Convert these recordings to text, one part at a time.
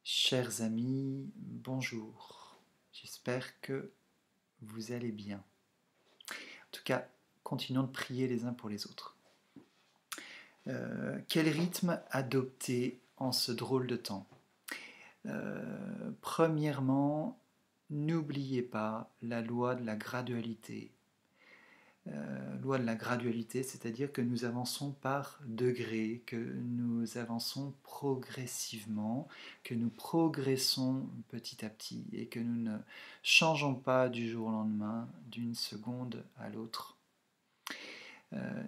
Chers amis, bonjour. J'espère que vous allez bien. En tout cas, continuons de prier les uns pour les autres. Quel rythme adopter en ce drôle de temps? Premièrement, n'oubliez pas la loi de la gradualité. Loi de la gradualité, c'est-à-dire que nous avançons par degrés, que nous avançons progressivement, que nous progressons petit à petit et que nous ne changeons pas du jour au lendemain, d'une seconde à l'autre.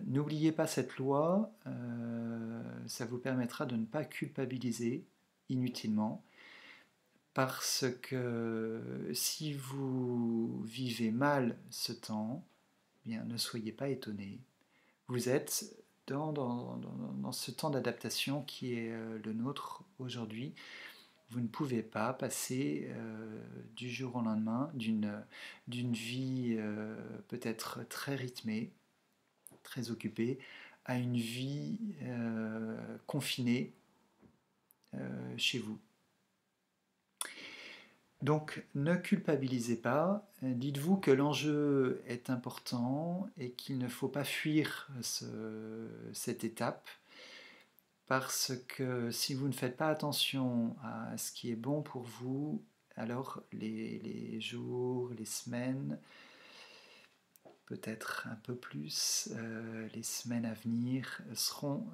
N'oubliez pas cette loi, ça vous permettra de ne pas culpabiliser inutilement, parce que si vous vivez mal ce temps, bien, ne soyez pas étonnés. Vous êtes dans ce temps d'adaptation qui est le nôtre aujourd'hui. Vous ne pouvez pas passer du jour au lendemain d'une vie peut-être très rythmée, très occupée, à une vie confinée chez vous. Donc ne culpabilisez pas, dites-vous que l'enjeu est important et qu'il ne faut pas fuir cette étape, parce que si vous ne faites pas attention à ce qui est bon pour vous, alors les jours, les semaines, peut-être un peu plus, les semaines à venir seront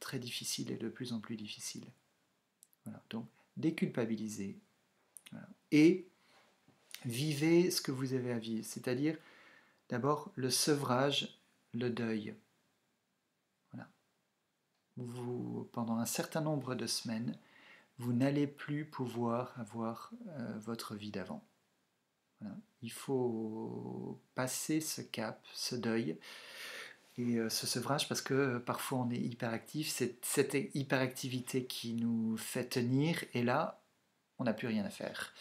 très difficiles et de plus en plus difficiles. Voilà. Donc déculpabilisez. Voilà. Et vivez ce que vous avez à vivre, c'est-à-dire d'abord le sevrage, le deuil. Voilà. Pendant un certain nombre de semaines, vous n'allez plus pouvoir avoir votre vie d'avant. Voilà. Il faut passer ce cap, ce deuil et ce sevrage, parce que parfois on est hyperactif, c'est cette hyperactivité qui nous fait tenir, et là, on n'a plus rien à faire.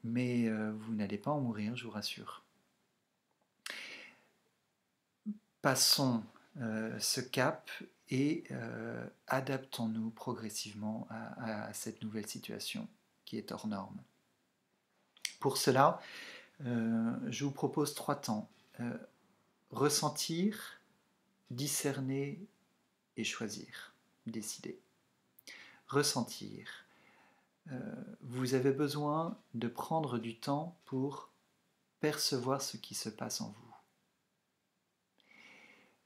Mais vous n'allez pas en mourir, je vous rassure. Passons ce cap et adaptons-nous progressivement à cette nouvelle situation qui est hors norme. Pour cela, je vous propose 3 temps. Ressentir, discerner et choisir, décider. Ressentir. Vous avez besoin de prendre du temps pour percevoir ce qui se passe en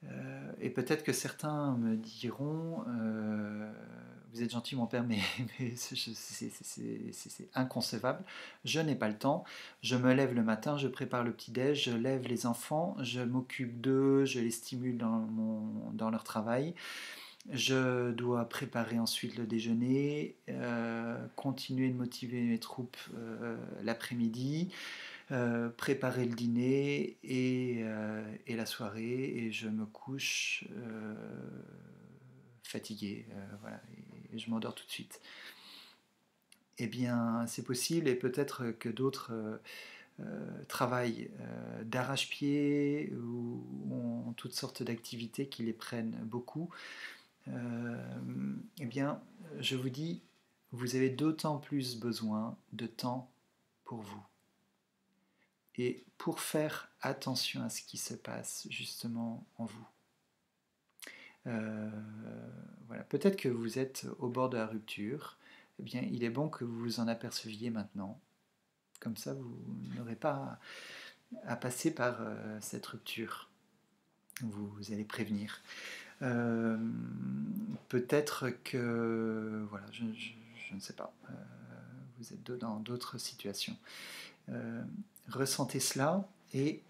vous. Et peut-être que certains me diront vous êtes gentil mon père, mais c'est inconcevable, je n'ai pas le temps, je me lève le matin, je prépare le petit-déj, je lève les enfants, je m'occupe d'eux, je les stimule dans leur travail, je dois préparer ensuite le déjeuner, continuer de motiver mes troupes l'après-midi, préparer le dîner et la soirée, et je me couche fatigué, voilà, et je m'endors tout de suite. Eh bien, c'est possible, et peut-être que d'autres travaillent d'arrache-pied ou ont toutes sortes d'activités qui les prennent beaucoup. Eh bien, je vous dis, vous avez d'autant plus besoin de temps pour vous. Et pour faire attention à ce qui se passe justement en vous. Voilà. Peut-être que vous êtes au bord de la rupture. Eh bien, il est bon que vous vous en aperceviez maintenant. Comme ça, vous n'aurez pas à passer par cette rupture. Vous allez prévenir. Peut-être que... Voilà, je ne sais pas. Vous êtes dans d'autres situations. Ressentez cela et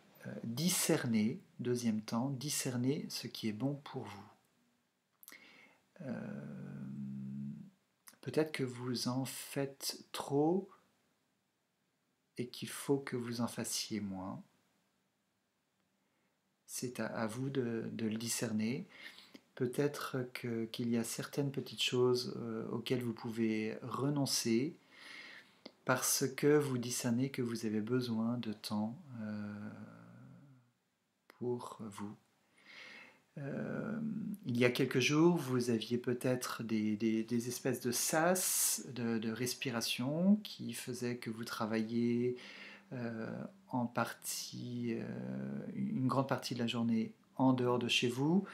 discernez, deuxième temps, discernez ce qui est bon pour vous. Peut-être que vous en faites trop et qu'il faut que vous en fassiez moins. C'est à vous de le discerner. Peut-être qu'il y a certaines petites choses auxquelles vous pouvez renoncer parce que vous discernez que vous avez besoin de temps pour vous. Euh, il y a quelques jours, vous aviez peut-être des espèces de sas, de respiration qui faisaient que vous travailliez euh, en partie, une grande partie de la journée en dehors de chez vous,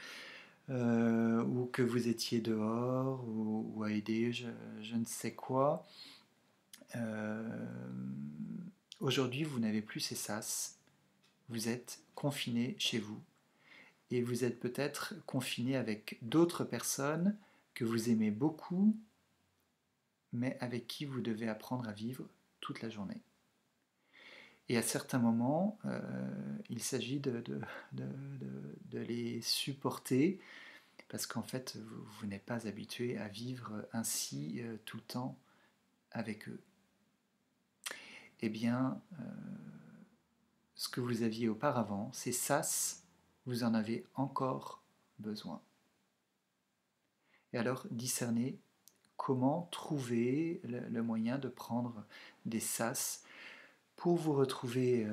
ou que vous étiez dehors, ou à aider je ne sais quoi. Euh, Aujourd'hui, vous n'avez plus ces sas. Vous êtes confiné chez vous. Et vous êtes peut-être confiné avec d'autres personnes que vous aimez beaucoup, mais avec qui vous devez apprendre à vivre toute la journée. Et à certains moments, il s'agit de les supporter, parce qu'en fait, vous n'êtes pas habitué à vivre ainsi tout le temps avec eux. Eh bien, ce que vous aviez auparavant, ces sas, vous en avez encore besoin. Et alors, discernez comment trouver le moyen de prendre des sas pour vous retrouver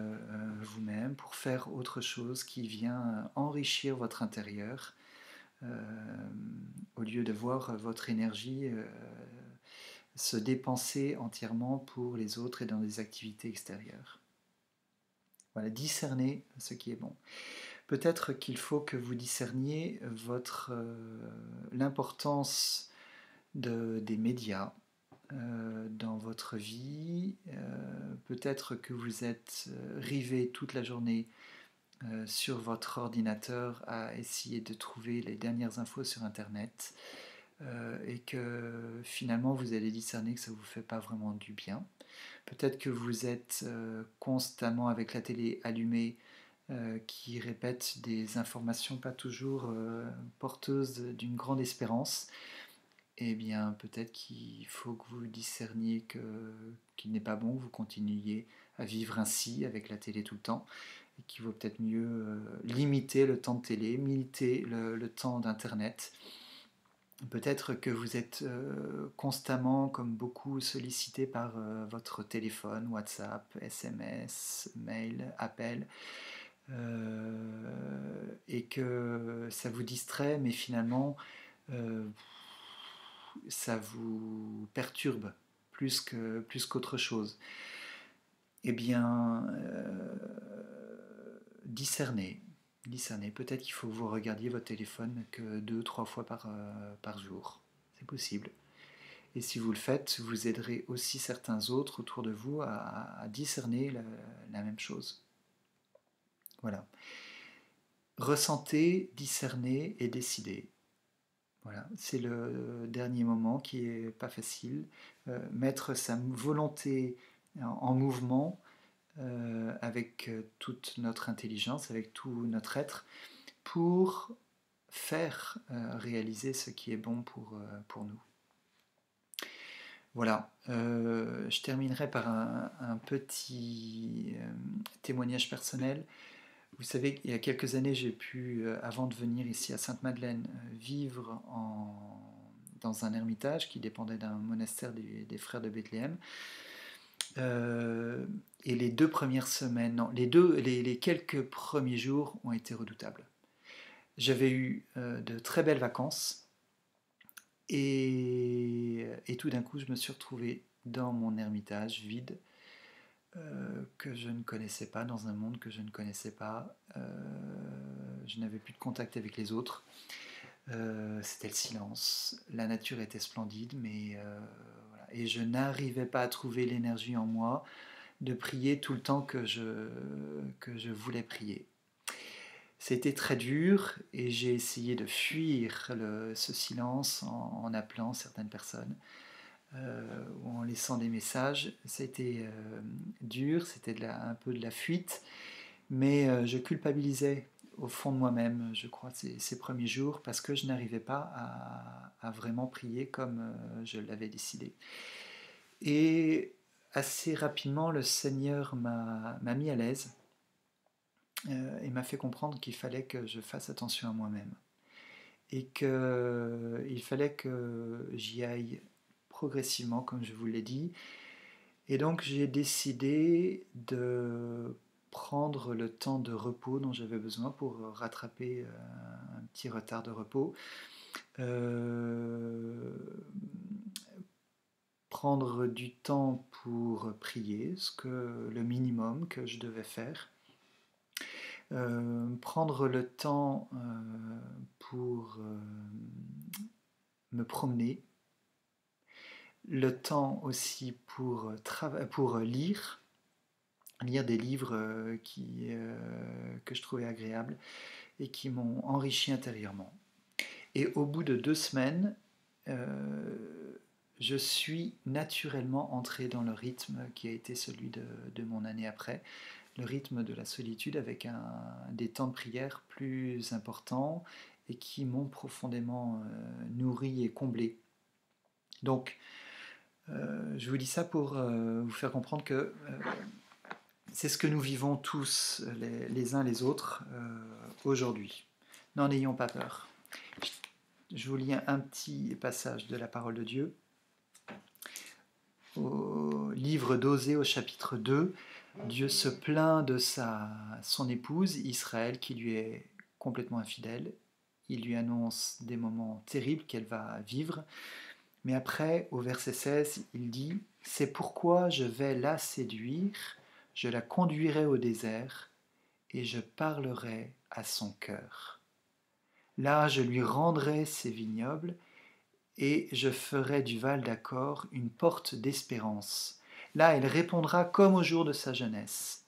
vous-même, pour faire autre chose qui vient enrichir votre intérieur, au lieu de voir votre énergie se dépenser entièrement pour les autres et dans des activités extérieures. Voilà, discernez ce qui est bon. Peut-être qu'il faut que vous discerniez l'importance des médias dans votre vie. Peut-être que vous êtes rivé toute la journée sur votre ordinateur à essayer de trouver les dernières infos sur Internet, et que finalement vous allez discerner que ça ne vous fait pas vraiment du bien. Peut-être que vous êtes constamment avec la télé allumée, qui répète des informations pas toujours porteuses d'une grande espérance. Eh bien, peut-être qu'il faut que vous discerniez qu'il n'est pas bon que vous continuiez à vivre ainsi avec la télé tout le temps, et qu'il vaut peut-être mieux limiter le temps de télé, limiter le temps d'internet. Peut-être que vous êtes constamment, comme beaucoup, sollicité par votre téléphone, WhatsApp, SMS, mail, appel, et que ça vous distrait, mais finalement, euh, ça vous perturbe plus qu'autre chose. Eh bien, discernez. Peut-être qu'il faut que vous regardiez votre téléphone que 2-3 fois par jour. C'est possible. Et si vous le faites, vous aiderez aussi certains autres autour de vous à discerner la même chose. Voilà. Ressentez, discernez et décidez. Voilà, c'est le dernier moment qui est pas facile. Mettre sa volonté en mouvement, avec toute notre intelligence, avec tout notre être, pour faire réaliser ce qui est bon pour nous. Voilà, je terminerai par un petit témoignage personnel. Vous savez qu'il y a quelques années, j'ai pu, avant de venir ici à Sainte-Madeleine, vivre dans un ermitage qui dépendait d'un monastère des frères de Bethléem. Et les 2 premières semaines, non, les quelques premiers jours ont été redoutables. J'avais eu de très belles vacances, et tout d'un coup, je me suis retrouvé dans mon ermitage vide, que je ne connaissais pas, dans un monde que je ne connaissais pas. Je n'avais plus de contact avec les autres. C'était le silence. La nature était splendide, mais voilà. Et je n'arrivais pas à trouver l'énergie en moi de prier tout le temps que je voulais prier. C'était très dur, et j'ai essayé de fuir ce silence en appelant certaines personnes, ou en laissant des messages. C'était dur, c'était un peu de la fuite, mais je culpabilisais au fond de moi-même, je crois, ces premiers jours, parce que je n'arrivais pas à vraiment prier comme je l'avais décidé. Et assez rapidement, le Seigneur m'a mis à l'aise, et m'a fait comprendre qu'il fallait que je fasse attention à moi-même, et qu'il fallait que j'y aille progressivement, comme je vous l'ai dit. Et donc j'ai décidé de prendre le temps de repos dont j'avais besoin pour rattraper un petit retard de repos. Prendre du temps pour prier, le minimum que je devais faire. Prendre le temps pour me promener, le temps aussi pour lire des livres que je trouvais agréables et qui m'ont enrichi intérieurement. Et au bout de 2 semaines, je suis naturellement entré dans le rythme qui a été celui de mon année après, le rythme de la solitude avec des temps de prière plus importants et qui m'ont profondément nourri et comblé. Donc, je vous dis ça pour vous faire comprendre que c'est ce que nous vivons tous les uns les autres aujourd'hui. N'en ayons pas peur. Je vous lis un petit passage de la parole de Dieu. Au livre d'Osée au chapitre 2, Dieu se plaint de son épouse Israël qui lui est complètement infidèle. Il lui annonce des moments terribles qu'elle va vivre. Mais après, au verset 16, il dit « C'est pourquoi je vais la séduire, je la conduirai au désert et je parlerai à son cœur. Là, je lui rendrai ses vignobles et je ferai du Val d'Accord une porte d'espérance. Là, elle répondra comme au jour de sa jeunesse.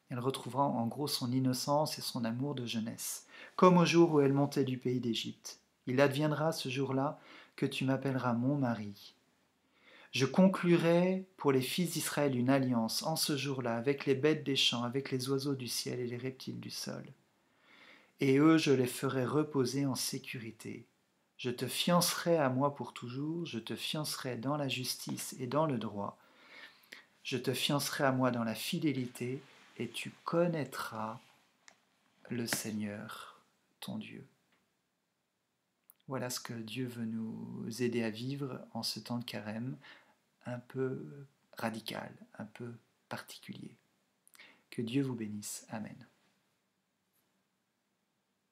Elle retrouvera en gros son innocence et son amour de jeunesse, comme au jour où elle montait du pays d'Égypte. Il adviendra ce jour-là que tu m'appelleras mon mari. Je conclurai pour les fils d'Israël une alliance en ce jour-là avec les bêtes des champs, avec les oiseaux du ciel et les reptiles du sol. Et eux, je les ferai reposer en sécurité. Je te fiancerai à moi pour toujours, je te fiancerai dans la justice et dans le droit. Je te fiancerai à moi dans la fidélité, et tu connaîtras le Seigneur, ton Dieu. » Voilà ce que Dieu veut nous aider à vivre en ce temps de carême, un peu radical, un peu particulier. Que Dieu vous bénisse. Amen.